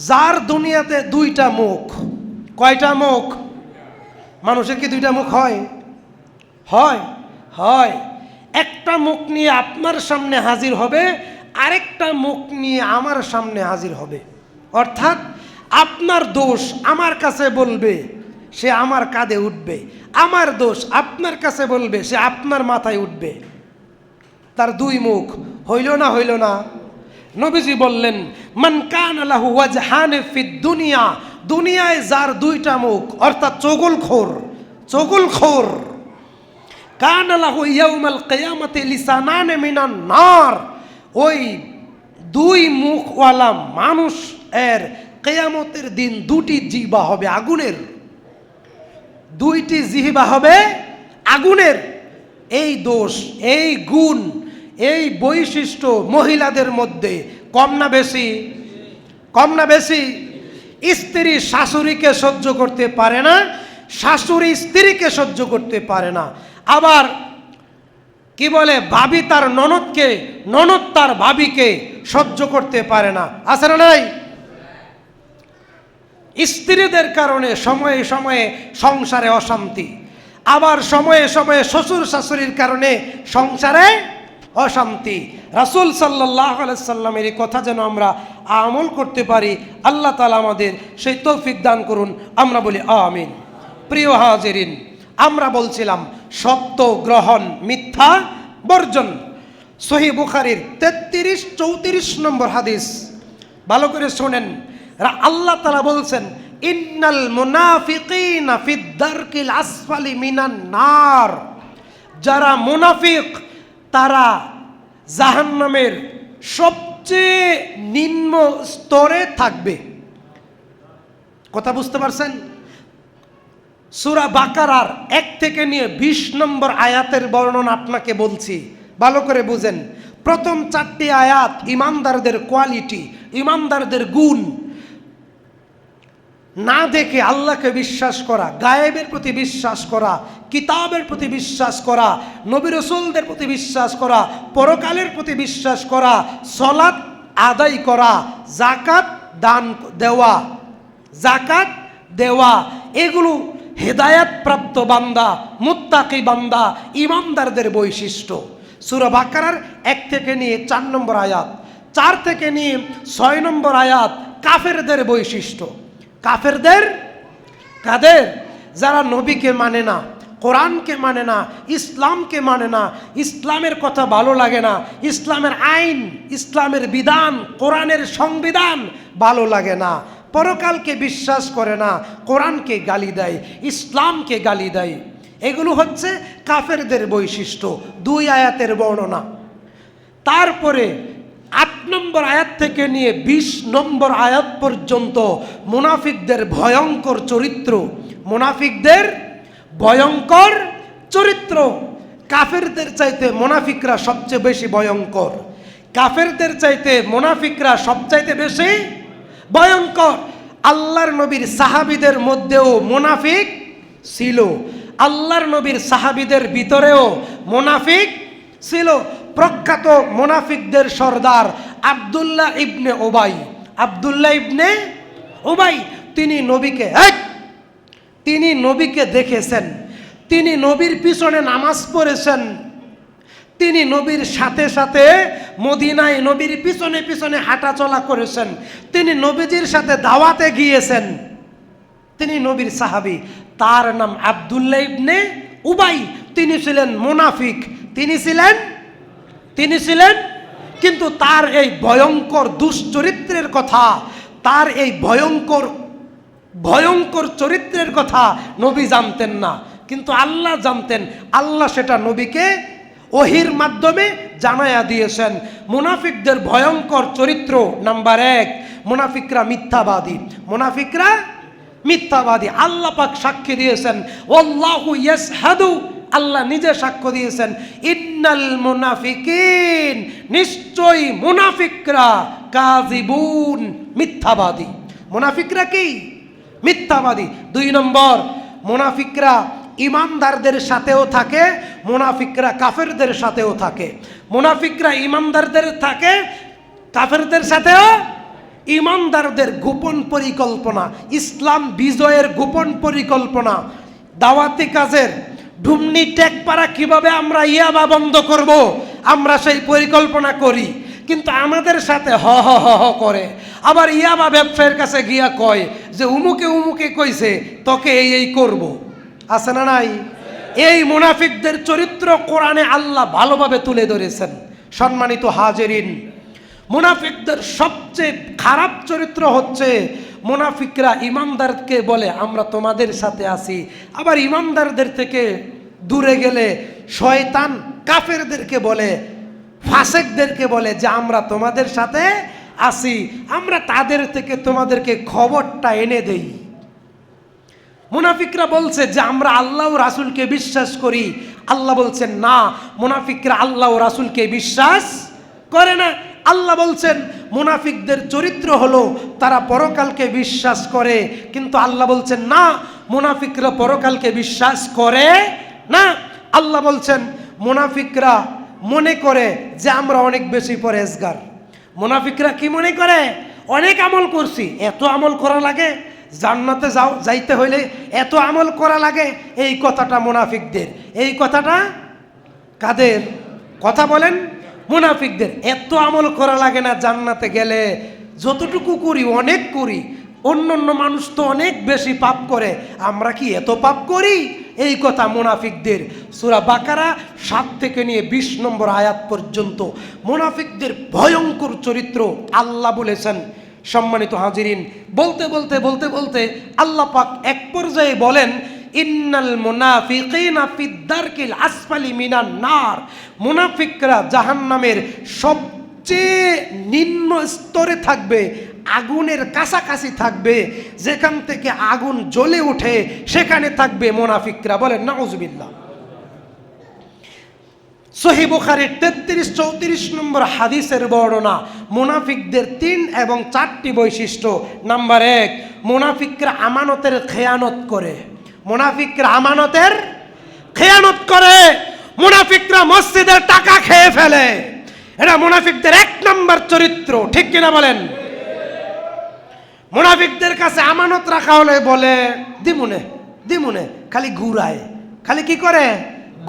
যার দুনিয়াতে দুইটা মুখ। কয়টা মুখ? মানুষের কি দুইটা মুখ হয়? হয় হয়। একটা মুখ নিয়ে আপনার সামনে হাজির হবে, আরেকটা মুখ নিয়ে আমার সামনে হাজির হবে। অর্থাৎ আপনার দোষ আমার কাছে বলবে, সে আমার কাঁধে উঠবে। আমার দোষ আপনার কাছে বলবে, সে আপনার মাথায় উঠবে। তার দুই মুখ। হইল না? হইল না? নবীজি বললেন, মান কানা লাহু ওয়াজহান ফিদ দুনিয়া, দুনিয়ায় যার দুইটা মুখ, অর্থাৎ চগুলখোর, কানা লাহু ইয়াউমাল কিয়ামাতি লিসানান মিনান নার, ওই দুই মুখওয়ালা মানুষ এর কিয়ামতের দিন দুটি জিহ্বা হবে আগুনের। দুইটি জিহ্বা হবে আগুনের। এই দোষ, এই গুণ, এই বৈশিষ্ট্য মহিলাদের মধ্যে কম না বেশি? কম না বেশি? স্ত্রী শাশুড়িকে সহ্য করতে পারে না, শাশুড়ি স্ত্রীকে সহ্য করতে পারে না। আবার কি বলে, ভাবি তার ননদকে, ননদ তার ভাবিকে সহ্য করতে পারে না। আছে না নাই? স্ত্রীদের কারণে সময়ে সময়ে সংসারে অশান্তি, আবার সময়ে সময়ে শ্বশুর শাশুড়ির কারণে সংসারে অশান্তি। রাসূল সাল্লাল্লাহু আলাইহি সাল্লামের এই কথা যেন আমরা আমল করতে পারি, আল্লাহ তাআলা আমাদের সেই তৌফিক দান করুন। আমরা বলি আমিন। প্রিয় হাজিরিন, আমরা বলছিলাম সত্য গ্রহণ, মিথ্যা বর্জন। সহিহ বুখারীর 33-34 নম্বর হাদিস, ভালো করে শোনেন। আল্লাহ তাআলা বলছেন, ইন্নাল মুনাফিকিনা ফিদ দারকিল আসফালি মিনান নার, যারা মুনাফিক তারা জাহান্নামের সবচেয়ে নিম্ন স্তরে থাকবে। কথা বুঝতে পারছেন? সূরা বাকারার 1 থেকে নিয়ে 20 নম্বর আয়াতের বর্ণনা আপনাকে বলছি, ভালো করে বুঝেন। প্রথম 4টি আয়াত ইমানদারদের কোয়ালিটি, ইমানদারদের গুণ। না দেখে আল্লাহকে বিশ্বাস করা, গায়েবের প্রতি বিশ্বাস করা, কিতাবের প্রতি বিশ্বাস করা, নবী রাসূলদের প্রতি বিশ্বাস করা, পরকালের প্রতি বিশ্বাস করা, সালাত আদায় করা, যাকাত দান দেওয়া, যাকাত দেওয়া, এগুলো হেদায়াত প্রাপ্ত বান্দা, মুত্তাকি বান্দা, ইমানদারদের বৈশিষ্ট্য। সূরা বাকারার 1 থেকে নিয়ে 4 নম্বর আয়াত, 4 থেকে নিয়ে 6 নম্বর আয়াত কাফেরদের বৈশিষ্ট্য। কাফেরদের কাদের? যারা নবীকে মানে না, কোরআনকে মানে না, ইসলামকে মানে না, ইসলামের কথা ভালো লাগে না, ইসলামের আইন, ইসলামের বিধান, কোরআনের সংবিধান ভালো লাগে না, পরকালকে বিশ্বাস করে না, কোরআনকে গালি দেয়, ইসলামকে গালি দেয়। এগুলো হচ্ছে কাফেরদের বৈশিষ্ট্য। 2 আয়াতের বর্ণনা। তারপরে 8 নম্বর আয়াত থেকে নিয়ে 20 নম্বর আয়াত পর্যন্ত মুনাফিকদের ভয়ঙ্কর চরিত্র, মুনাফিকদের ভয়ঙ্কর চরিত্র। কাফেরদের চাইতে মুনাফিকরা সবচেয়ে বেশি ভয়ঙ্কর, কাফেরদের চাইতে মুনাফিকরা সবচাইতে বেশি ভয়ঙ্কর। আল্লাহর নবীর সাহাবীদের মধ্যেও মুনাফিক ছিল, আল্লাহর নবীর সাহাবীদের ভিতরেও মুনাফিক ছিল। প্রখ্যাত মুনাফিকদের সর্দার আব্দুল্লাহ ইবনে উবাই, আব্দুল্লাহ ইবনে উবাই, তিনি নবীকে দেখেছেন, তিনি নবীর পিছনে নামাজ পড়েছেন, তিনি নবীর সাথে সাথে মদিনায় নবীর পিছনে পিছনে হাঁটাচলা করেছেন, তিনি নবীজির সাথে দাওয়াতে গিয়েছেন, তিনি নবীর সাহাবী। তার নাম আব্দুল্লাহ ইবনে উবাই। তিনি ছিলেন মুনাফিক, তিনি ছিলেন কিন্তু তার এই ভয়ঙ্কর দুশ্চরিত্রের কথা, তার এই ভয়ঙ্কর চরিত্রের কথা নবী জানতেন না, কিন্তু আল্লাহ জানতেন। আল্লাহ সেটা নবীকে ওহির মাধ্যমে জানায়া দিয়েছেন। মুনাফিকদের ভয়ঙ্কর চরিত্র, নাম্বার 1, মুনাফিকরা মিথ্যাবাদী। মুনাফিকরা মিথ্যাবাদী। আল্লাহ পাক সাক্ষী দিয়েছেন, ওয়াল্লাহু ইয়াশহাদু, আল্লাহ নিজে সাক্ষ্য দিয়েছেন, ইন্নাল মুনাফিকিন, নিশ্চয়ই মুনাফিকরা, কাযিবুন, মিথ্যাবাদী। মুনাফিকরা কি? মিথ্যাবাদী। 2 নম্বর, মুনাফিকরা ইমানদারদের সাথেও থাকে, মুনাফিকরা কাফেরদের সাথেও থাকে। মুনাফিকরা ইমানদারদের থাকে, কাফেরদের সাথেও ইমানদারদের গোপন পরিকল্পনা, ইসলাম বিজয়ের গোপন পরিকল্পনা, দাওয়াতি কাজের ঢুমনি টেকপাড়া কিভাবে আমরা ইয়াবা বন্ধ করব, আমরা সেই পরিকল্পনা করি। কিন্তু আমাদের সাথে হ হ হ হ করে আবার ইয়াবা ব্যবসায়ীর কাছে গিয়া কয় যে উমুকে উমুকে কইছে তোকে এই করব। আছে না নাই? এই মুনাফিকদের চরিত্র কোরআনে আল্লাহ ভালোভাবে তুলে ধরেছেন। সম্মানিত হাজিরিন, মুনাফিকদের সবচেয়ে খারাপ চরিত্র হচ্ছে মুনাফিকরা ইমানদারকে বলে আমরা তোমাদের সাথে আছি, আবার ইমানদারদের থেকে দূরে গেলে শয়তান কাফেরদেরকে বলে, ফাসেকদেরকে বলে যে আমরা তোমাদের সাথে আছি, আমরা তাদের থেকে তোমাদেরকে খবরটা এনে দেই। মুনাফিকরা বলছে যে আমরা আল্লাহ ও রাসূলকে বিশ্বাস করি, আল্লাহ বলছেন না, মুনাফিকরা আল্লাহ ও রাসূলকে বিশ্বাস করে না। আল্লাহ বলছেন মুনাফিকদের চরিত্র হলো তারা পরকালকে বিশ্বাস করে, কিন্তু আল্লাহ বলছেন না, মুনাফিকরা পরকালকে বিশ্বাস করে না। আল্লাহ বলছেন মুনাফিকরা মনে করে যে আমরা অনেক বেশি পরেজগার। মুনাফিকরা কি মনে করে? অনেক আমল করছি, এত আমল করা লাগে, জান্নাতে যাইতে হইলে এত আমল করা লাগে। এই কথাটা মুনাফিকদের। এই কথাটা কাদের কথা বলেন? মুনাফিকদের। এত আমল করা লাগে না জান্নাতে গেলে, যতটুকু করি অনেক করি, অন্য অন্য মানুষ তো অনেক বেশি পাপ করে, আমরা কি এত পাপ করি? এই কথা মুনাফিকদের। সূরা বাকারা 7 থেকে নিয়ে 20 নম্বর আয়াত পর্যন্ত মুনাফিকদের ভয়ঙ্কর চরিত্র আল্লাহ বলেছেন। সম্মানিত হাজিরিন, বলতে বলতে বলতে বলতে আল্লাহ পাক এক পর্যায়ে বলেন ইন্নাল মুনাফিকিনা ফিদ দারকিল আসফালি মিনান নার, মুনাফিকরা জাহান্নামের সবচেয়ে নিম্ন স্তরে থাকবে, আগুনের কাছাকাছি থাকবে, যেখান থেকে আগুন জ্বলে ওঠে সেখানে থাকবে মুনাফিকরা। বলেন নাউজুবিল্লাহ। সহিহ বুখারীর 33-34 নম্বর হাদিসের বর্ণনা, মুনাফিকদের 3 এবং 4টি বৈশিষ্ট্য। নাম্বার 1, মুনাফিকরা আমানতের খেয়ানত করে। মুনাফিকরা আমানতের খেয়ানত করে। মুনাফিকরা মসজিদের টাকা খেয়ে ফেলে। এটা মুনাফিকদের 1 নম্বর চরিত্র। ঠিক কিনা বলেন? মুনাফিকদের কাছে আমানত রাখা হলে বলে দিমুনে দিমুনে, খালি ঘুরায়। খালি কি করে?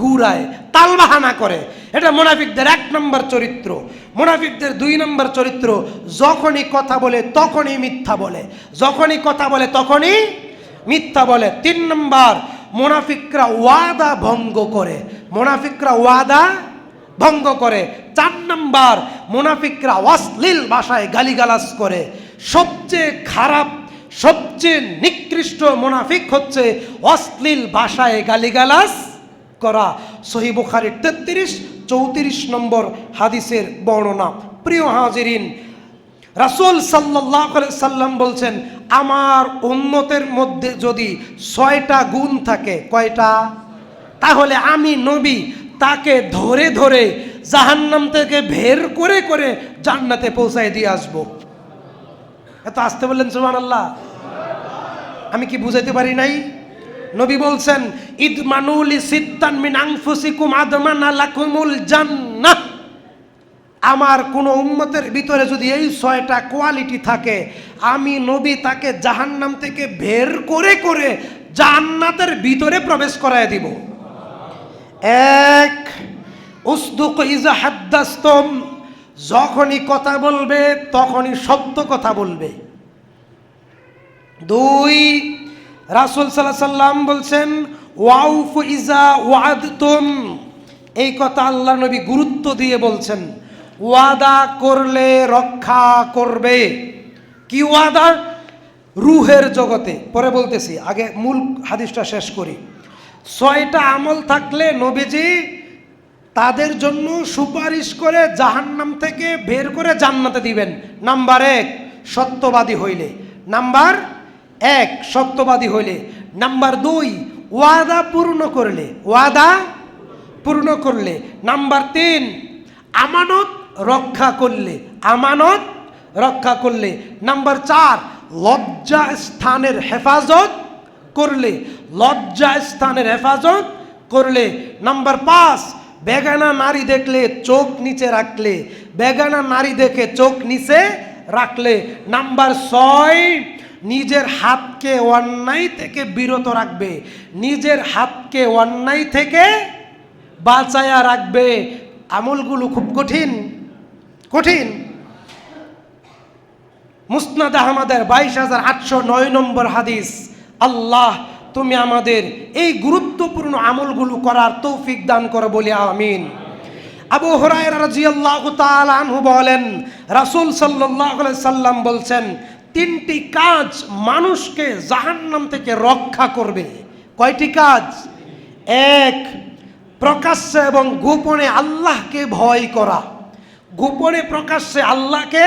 ঘুরায়, তালবাহানা করে। এটা মুনাফিকদের 1 নম্বর চরিত্র। মুনাফিকদের 2 নম্বর চরিত্র, যখনই কথা বলে তখনই মিথ্যা বলে। যখনই কথা বলে তখনই মিথ্যা বলে। 3 নম্বর, মুনাফিকরা ওয়াদা ভঙ্গ করে। মুনাফিকরা ওয়াদা ভঙ্গ করে। 4 নম্বর, মুনাফিকরা অশ্লীল ভাষায় গালিগালাজ করে। সবচেয়ে খারাপ, সবচেয়ে নিকৃষ্ট মুনাফিক হচ্ছে অশ্লীল ভাষায় গালিগালাজ করা। সহিহ বুখারীর 33-34 নম্বর হাদিসের বর্ণনা। প্রিয় হাজিরিন, রাসূল সাল্লাল্লাহু আলাইহি সাল্লাম বলছেন আমার উম্মতের মধ্যে যদি 6টা গুণ থাকে, কয়টা? তাহলে আমি নবী তাকে ধরে ধরে জাহান্নাম থেকে বের করে করে জান্নাতে পৌঁছায় দিয়ে আসবো। এত আসতে বললেন সুবহানাল্লাহ। আমি কি বুঝাইতে পারি নাই? নবী বলছেন ইদমানুলি সিত্তান মিন আনফুসিকুম আদমানা লাকুমুল জান্নাহ। আমার কোন উম্মতের ভিতরে যদি এই 6টা কোয়ালিটি থাকে, আমি নবী তাকে জাহান্নাম থেকে বের করে করে জান্নাতের ভিতরে প্রবেশ করায় দিব। 1, উসদুক ইজা হাদ্দাসতুম, যখনই কথা বলবে তখনই সত্য কথা বলবে। 2, রাসূল সাল্লাল্লাহু আলাইহি সাল্লাম বলছেন ওয়াউফু ইজা ওয়াদতুম, এই কথা আল্লাহ নবী গুরুত্ব দিয়ে বলছেন। ওয়াদা করলে রক্ষা করবে। কি ওয়াদা? রুহের জগতে, পরে বলতেছি, আগে মূল হাদিসটা শেষ করি। 6টা আমল থাকলে নবীজি তাদের জন্য সুপারিশ করে জাহান্নাম থেকে বের করে জান্নাতে দিবেন। নাম্বার 1, সত্যবাদী হইলে। নাম্বার 1, সত্যবাদী হইলে। নাম্বার 2, ওয়াদা পূর্ণ করলে। ওয়াদা পূর্ণ করলে। নাম্বার 3, আমানত রক্ষা করলে। আমানত রক্ষা করলে। নাম্বার 4, লজ্জা স্থানের হেফাজত করলে। লজ্জা স্থানের হেফাজত করলে। নাম্বার 5, বেগানা নারী দেখলে চোখ নিচে রাখলে। বেগানা নারী দেখে চোখ নিচে রাখলে। নাম্বার 6, নিজের হাতকে অন্যায় থেকে বিরত রাখবে, নিজের হাতকে অন্যায় থেকে বাঁচায়া রাখবে। আমলগুলো খুব কঠিন কঠিন। মুসনাদ আহমদের 22,809 নম্বর হাদিস, আল্লাহ তুমি আমাদের এই গুরুত্বপূর্ণ আমলগুলো করার তৌফিক দান করো, বলি আমিন। আবু হুরায়রা রাদিয়াল্লাহু তাআলা আনহু বলেন, রাসূল সাল্লাল্লাহু আলাইহি সাল্লাম বলছেন, 3টি কাজ মানুষকে জাহান্নাম থেকে রক্ষা করবে। কয়টি কাজ? 1, প্রকাশ্যে এবং গোপনে আল্লাহকে ভয় করা। গোপনে প্রকাশ্যে আল্লাহকে